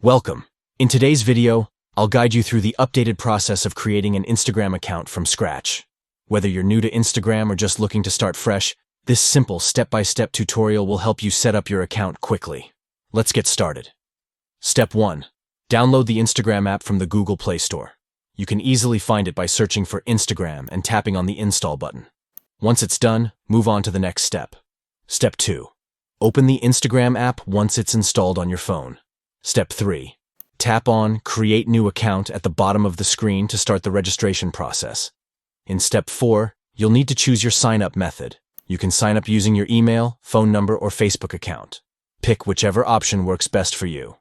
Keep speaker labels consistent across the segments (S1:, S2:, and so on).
S1: Welcome. In today's video, I'll guide you through the updated process of creating an Instagram account from scratch. Whether you're new to Instagram or just looking to start fresh, this simple step-by-step tutorial will help you set up your account quickly. Let's get started. Step 1. Download the Instagram app from the Google Play Store. You can easily find it by searching for Instagram and tapping on the Install button. Once it's done, move on to the next step. Step 2. Open the Instagram app once it's installed on your phone. Step 3. Tap on Create New Account at the bottom of the screen to start the registration process. In Step 4, you'll need to choose your sign-up method. You can sign up using your email, phone number, or Facebook account. Pick whichever option works best for you.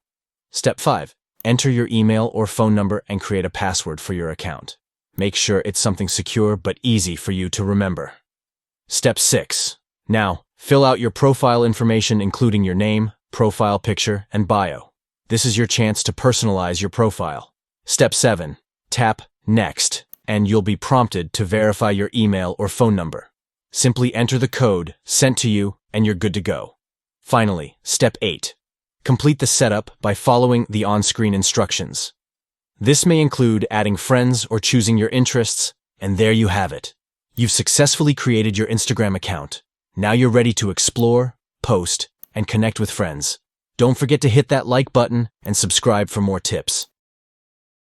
S1: Step 5. Enter your email or phone number and create a password for your account. Make sure it's something secure but easy for you to remember. Step 6. Now, fill out your profile information including your name, profile picture, and bio. This is your chance to personalize your profile. Step 7. Tap Next, and you'll be prompted to verify your email or phone number. Simply enter the code sent to you, and you're good to go. Finally, Step 8. Complete the setup by following the on-screen instructions. This may include adding friends or choosing your interests, and there you have it. You've successfully created your Instagram account. Now you're ready to explore, post, and connect with friends. Don't forget to hit that like button and subscribe for more tips.